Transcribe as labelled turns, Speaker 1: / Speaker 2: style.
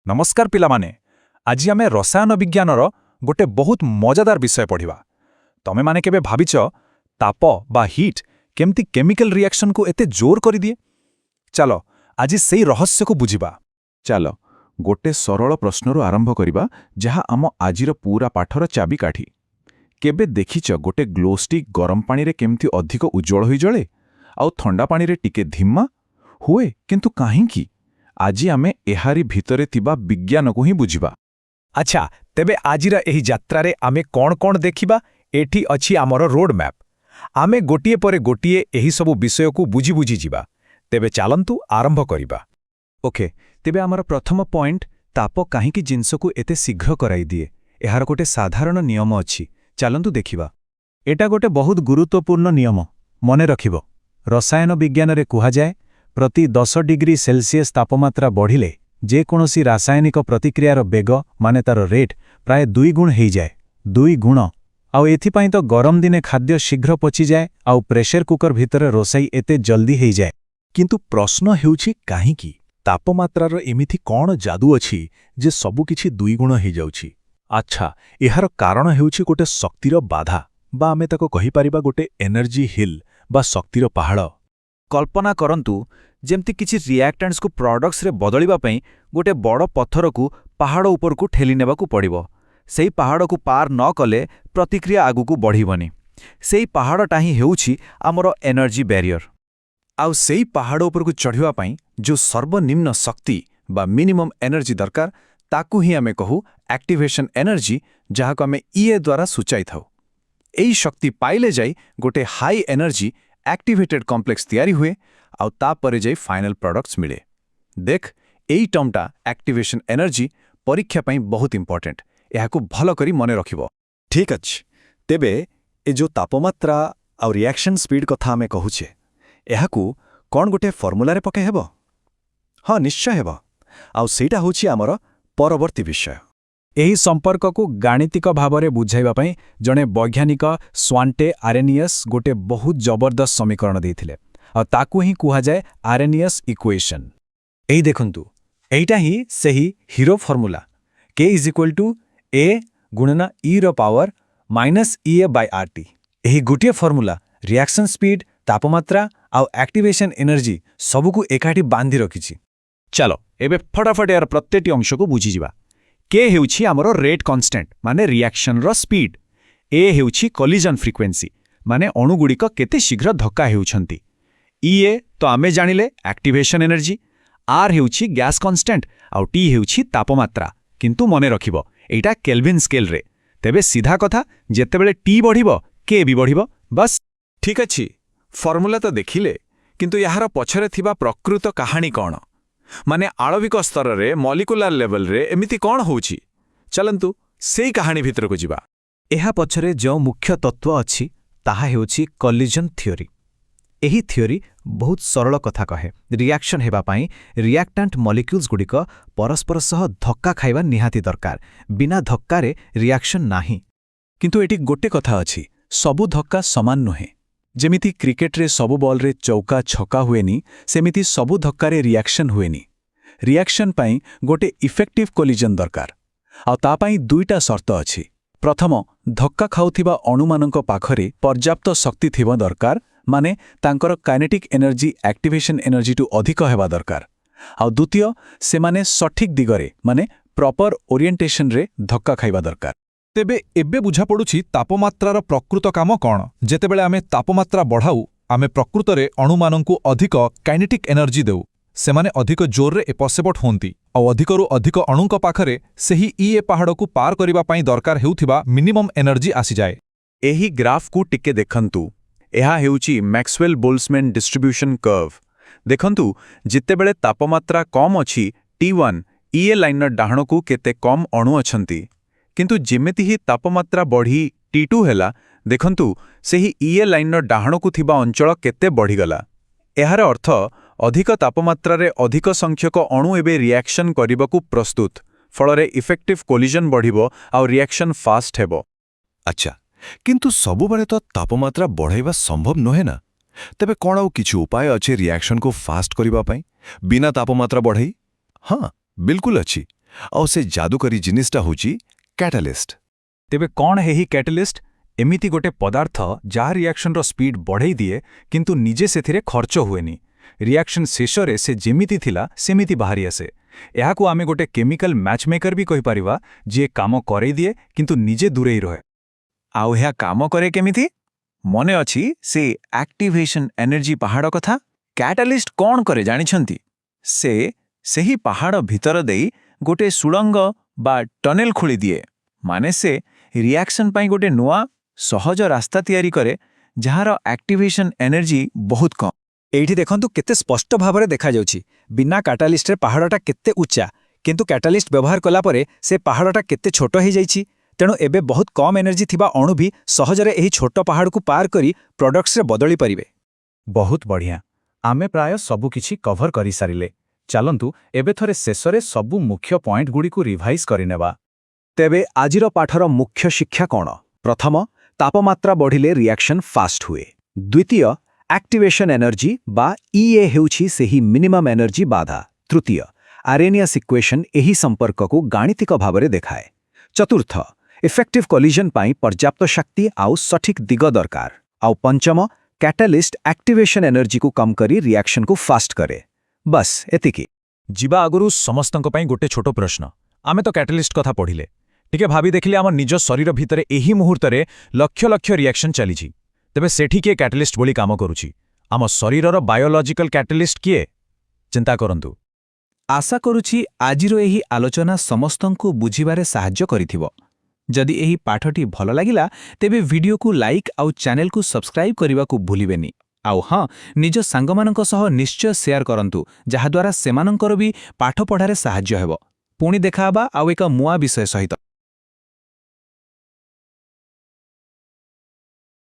Speaker 1: नमस्कार पिलामाने आज आमे रसायन विज्ञानर गोटे बहुत मजादार विषय पढ़िबा। तमे माने केबे भाबिच ताप बा हीट केमती केमिकल रिएक्शन को एते जोर करि दिए। चलो आज सेई रहस्य को बुझिबा।
Speaker 2: चलो गोटे सरल प्रश्नरू आरंभ करिबा जहा आम आजिर पूरा पाठर चाबिकाठी। केबे देखिच गोटे ग्लो स्टिक गरम पानी रे केमती अधिक उज्जवल होई जळे आउ ठंडा पानी रे टिके धिम्मा हुए किंतु काहींकी आज आमे एहारी भितरे तिबा विज्ञान को ही बुझिबा।
Speaker 1: अच्छा तेबे आजिर एही यात्रा रे आमे कोन कोन देखिबा। एठी अछि आमर रोड मैप। आमे गोटिए परे गोटिए एही सबु विषय को बुझी बुझी जिबा। तेबे चालंतु आरंभ करिबा। ओके तेबे आमर प्रथम पॉइंट ताप काहींकी जिंस को एते शीघ्र कराई दिए। एहार गोटे साधारण नियम अछि। चालंतु देखिबा। एटा गोटे बहुत गुरुत्वपूर्ण नियम मने रखिबो। रसायन विज्ञान रे कुहा जाए प्रति 10 डिग्री सेल्सियस तापमात्रा बढ़िले जे कोनोसी रासायनिक प्रतिक्रियार बेग माने तार रेट प्राय 2 गुण हो जाए। 2 गुण आउ एथिपाई तो गरम दिने खाद्य शीघ्र पची जाए आउ प्रेशर कुकर भितर रोसाई एते जल्दी हो जाए।
Speaker 2: किंतु प्रश्न हेउछि काहींकी तापमात्रार एमिथि कोन जादू अछि जे सबु किछि 2 गुण हो जाउछि। अच्छा एहार कारण हेउछि गोटे शक्तिर बाधा बा आमे ताको कहि परिबा गोटे एनर्जी हिल बा शक्तिर पहाड़।
Speaker 3: कल्पना करंतु जेमती किछि रिएक्टेंट्स को प्रोडक्ट्स रे बदलिबा पई गोटे बड़ पत्थर को पहाड़ ऊपर को ठेली नेबा को पड़िबो। सेही पहाड़ को पार न कले प्रतिक्रिया आगु को बढ़िबनी। सेही पहाड़टा ही हेउछि हमरो एनर्जी बैरियर।
Speaker 1: आउ सेही पहाड़ ऊपर को चढ़िबा पई जो सर्वनिम्न शक्ति बा मिनिमम एनर्जी दरकार ताकू ही आमे कहू एक्टिवेशन एनर्जी जहाको आमे ईए द्वारा सूचाई थाउ। एही शक्ति पाइले जाई गोटे हाई एनर्जी एक्टिवेटेड कॉम्प्लेक्स तैयारी हुए आउ तापरे जाई फाइनल प्रोडक्ट्स मिले। देख एई टर्मटा एक्टिवेशन एनर्जी परीक्षा पई बहुत इंपोर्टेंट। एहाकू भलो करी मने रखिबो।
Speaker 4: ठीक अछि तेबे ए जो तापमात्रा आउ रिएक्शन स्पीड कथा हमें कहूछे एहाकू कोन गोटे फॉर्मूला रे पके हेबो। हाँ निश्चय हेबो आउ सेटा होछि हमर परवर्ती विषय।
Speaker 1: एही संपर्क को गाणितिक भावरे बुझाइबा पई जणे वैज्ञानिक स्वांटे आरेनियस गोटे बहुत जबरदस्त समीकरण देथिले और ताकू ही कुहा जाए आरेनियस इक्वेशन। एही देखंतु एइटा ही सही हीरो फॉर्मूला k = a गुणना e रो पावर -ea/rt। एही गुटिए फॉर्मूला रिएक्शन स्पीड तापमात्रा आउ एक्टिवेशन एनर्जी सबुकु एकाठी बांधी रखिछि। चलो एबे फटाफट यार प्रत्येकटी अंश को बुझी जिबा। के हेउछि हमरो रेट कांस्टेंट माने रिएक्शन रो स्पीड। ए हेउछि कोलिजन फ्रीक्वेंसी माने अणुगुड़िक केते शीघ्र धक्का हेउछंती। ईए तो आमे जानिले एक्टिवेशन एनर्जी। आर हेउछि गैस कांस्टेंट आउ टी हेउछि तापमात्रा। किंतु मने रखिबो एटा केल्विन स्केल रे। तेबे सीधा कथा जेतेबेले टी बढ़िबो के भी बढ़िबो बस।
Speaker 2: ठीक अछि फॉर्मूला तो देखिले किंतु याहार पछरे थिबा प्रकृत कहानी कोन माने आणविक स्तर रे मॉलिक्यूलर लेवल रे एमिति कोन होउछि। चलंतु सेई कहानी भितर को जिबा।
Speaker 1: एहा पछरे जो मुख्य तत्व अछि ताहा हेउछि कोलिजन थ्योरी। एही थ्योरी बहुत सरल कथा कहे रिएक्शन हेबा पई रिएक्टेंट मॉलिक्यूल्स गुडिक परस्पर सह धक्का खाइबा निहाती दरकार। बिना धक्का रे रिएक्शन नाही।
Speaker 2: किंतु एटी गोटे कथा अछि सबु धक्का समान नुहे। जेमिति क्रिकेट रे सबु बॉल रे चौका छक्का हुएनी सेमिति सबु धक्का रे रिएक्शन हुएनी। रिएक्शन पई गोटे इफेक्टिव कोलिजन दरकार आ ता पई दुईटा शर्त अछि। प्रथम धक्का खाउथिबा अणुमानक पाखरे पर्याप्त शक्ति थिबा दरकार माने तांकर काइनेटिक एनर्जी एक्टिवेशन एनर्जी टू अधिक हेबा दरकार। आ द्वितीय से माने सठिक दिगरे माने प्रॉपर ओरिएंटेशन रे धक्का खाइबा दरकार।
Speaker 5: तेबे एबे बुझा पड़ुछि तापमात्रार प्रकृत काम कौन। जेतेबेले आमे तापमात्रा बढ़ाऊ आमे प्रकृत रे अणुमानंकु अधिक काइनेटिक एनर्जी देउ। सेमाने अधिक जोर रे एपसेपट होंती और अधिकरु अधिक अणुंक पाखरे सेही ईए पहाड़ को पार करिबा पई दरकार हेउथिबा मिनिमम एनर्जी आसी जाए।
Speaker 2: एही ग्राफ को टिके देखंतु एहा हेउछि मैक्सवेल बोल्ट्जमैन डिस्ट्रीब्यूशन कर्व। देखंतु जितेबेले तापमात्रा कम अछि T1 ईए लाइनर डाहण को केते कम अणु अछंती किंतु जेमेति ही तापमात्रा बढ़ी T2 हैला देखंतु सेही ईए लाइनर डाहण को थिबा अंचल केते बढ़ी गला। एहार अर्थ अधिक तापमात्रा रे अधिक संख्यक अणु एबे रिएक्शन करिबाकू प्रस्तुत फलरे इफेक्टिव कोलिजन बढ़िबो आ रिएक्शन फास्ट हेबो।
Speaker 4: अच्छा किंतु सबु बारे तो तापमात्रा बढ़ाइबा संभव नहे ना। तेबे कोन आउ किछु उपाय अछि रिएक्शन को फास्ट करिबा पई बिना तापमात्रा बढ़ाई। हाँ बिल्कुल अछि ଆଉ ସେ ଯାଦୁକରୀ ଜିନିଷଟା ହେଉଛି କ୍ୟାଟାଲିଷ୍ଟ।
Speaker 1: ତେବେ କ'ଣ ଏହି କ୍ୟାଟାଲିଷ୍ଟ? ଏମିତି ଗୋଟେ ପଦାର୍ଥ ଯାହା ରିଆକ୍ସନର ସ୍ପିଡ୍ ବଢ଼େଇ ଦିଏ କିନ୍ତୁ ନିଜେ ସେଥିରେ ଖର୍ଚ୍ଚ ହୁଏନି। ରିଆକ୍ସନ ଶେଷରେ ସେ ଯେମିତି ଥିଲା ସେମିତି ବାହାରି ଆସେ। ଏହାକୁ ଆମେ ଗୋଟେ କେମିକାଲ ମ୍ୟାଚମେକର ବି କହିପାରିବା, ଯିଏ କାମ କରେଇ ଦିଏ କିନ୍ତୁ ନିଜେ ଦୂରେଇ ରହେ।
Speaker 2: ଆଉ ଏହା କାମ କରେ କେମିତି? ମନେ ଅଛି ସେ ଆକ୍ଟିଭେସନ ଏନର୍ଜି ପାହାଡ଼ କଥା? କ୍ୟାଟାଲିଷ୍ଟ କ'ଣ କରେ ଜାଣିଛନ୍ତି? ସେ ସେହି ପାହାଡ଼ ଭିତର ଦେଇ ଗୋଟେ ସୁଡ଼ଙ୍ଗ ବା ଟନେଲ ଖୋଳିଦିଏ। ମାନେ ସେ ରିଆକ୍ସନ ପାଇଁ ଗୋଟେ ନୂଆ ସହଜ ରାସ୍ତା ତିଆରି କରେ ଯାହାର ଆକ୍ଟିଭେସନ ଏନର୍ଜି ବହୁତ କମ୍।
Speaker 1: ଏଇଠି ଦେଖନ୍ତୁ କେତେ ସ୍ପଷ୍ଟ ଭାବରେ ଦେଖାଯାଉଛି ବିନା କ୍ୟାଟାଲିଷ୍ଟରେ ପାହାଡ଼ଟା କେତେ ଉଚ୍ଚା, କିନ୍ତୁ କ୍ୟାଟାଲିଷ୍ଟ ବ୍ୟବହାର କଲା ପରେ ସେ ପାହାଡ଼ଟା କେତେ ଛୋଟ ହେଇଯାଇଛି। ତେଣୁ ଏବେ ବହୁତ କମ୍ ଏନର୍ଜି ଥିବା ଅଣୁ ବି ସହଜରେ ଏହି ଛୋଟ ପାହାଡ଼କୁ ପାର କରି ପ୍ରଡକ୍ଟସରେ ବଦଳି ପାରିବେ। ବହୁତ ବଢ଼ିଆ, ଆମେ ପ୍ରାୟ ସବୁକିଛି କଭର କରିସାରିଲେ। ଚାଲନ୍ତୁ ଏବେ ଥରେ ଶେଷରେ ସବୁ ମୁଖ୍ୟ ପଏଣ୍ଟଗୁଡ଼ିକୁ ରିଭାଇଜ୍ କରିନେବା।
Speaker 3: ତେବେ ଆଜିର ପାଠର ମୁଖ୍ୟ ଶିକ୍ଷା କ'ଣ? ପ୍ରଥମ, ତାପମାତ୍ରା ବଢ଼ିଲେ ରିଆକ୍ସନ ଫାଷ୍ଟ ହୁଏ। ଦ୍ୱିତୀୟ, ଆକ୍ଟିଭେସନ ଏନର୍ଜି ବା ଇଏ ହେଉଛି ସେହି ମିନିମମ୍ ଏନର୍ଜି ବାଧା। ତୃତୀୟ, ଆରେନିୟସ୍ ଇକ୍ୱେସନ୍ ଏହି ସମ୍ପର୍କକୁ ଗାଣିତିକ ଭାବରେ ଦେଖାଏ। ଚତୁର୍ଥ, ଇଫେକ୍ଟିଭ କଲିଜନ୍ ପାଇଁ ପର୍ଯ୍ୟାପ୍ତ ଶକ୍ତି ଆଉ ସଠିକ୍ ଦିଗ ଦରକାର। ଆଉ ପଞ୍ଚମ, କ୍ୟାଟାଲିଷ୍ଟ ଆକ୍ଟିଭେସନ ଏନର୍ଜିକୁ କମ୍ କରି ରିଆକ୍ସନକୁ ଫାଷ୍ଟ କରେ। ବସ୍ ଏତିକି।
Speaker 1: ଯିବା ଆଗରୁ ସମସ୍ତଙ୍କ ପାଇଁ ଗୋଟେ ଛୋଟ ପ୍ରଶ୍ନ। ଆମେ ତ କ୍ୟାଟାଲିଷ୍ଟ କଥା ପଢ଼ିଲେ, ଟିକେ ଭାବି ଦେଖିଲେ ଆମ ନିଜ ଶରୀର ଭିତରେ ଏହି ମୁହୂର୍ତ୍ତରେ ଲକ୍ଷ ଲକ୍ଷ ରିଆକ୍ସନ ଚାଲିଛି। ତେବେ ସେଠି କିଏ କ୍ୟାଟାଲିଷ୍ଟ ଭଳି କାମ କରୁଛି? ଆମ ଶରୀରର ବାୟୋଲଜିକାଲ କ୍ୟାଟାଲିଷ୍ଟ କିଏ? ଚିନ୍ତା କରନ୍ତୁ।
Speaker 2: ଆଶା କରୁଛି ଆଜିର ଏହି ଆଲୋଚନା ସମସ୍ତଙ୍କୁ ବୁଝିବାରେ ସାହାଯ୍ୟ କରିଥିବ। ଯଦି ଏହି ପାଠଟି ଭଲ ଲାଗିଲା ତେବେ ଭିଡିଓକୁ ଲାଇକ୍ ଆଉ ଚ୍ୟାନେଲକୁ ସବସ୍କ୍ରାଇବ୍ କରିବାକୁ ଭୁଲିବେନି। ଆଉ ହଁ, ନିଜ ସାଙ୍ଗମାନଙ୍କ ସହ ନିଶ୍ଚୟ ସେୟାର କରନ୍ତୁ, ଯାହାଦ୍ୱାରା ସେମାନଙ୍କର ବି ପାଠ ପଢ଼ାରେ ସାହାଯ୍ୟ ହେବ। ପୁଣି ଦେଖାହେବା ଆଉ ଏକ ନୂଆ ବିଷୟ ସହିତ।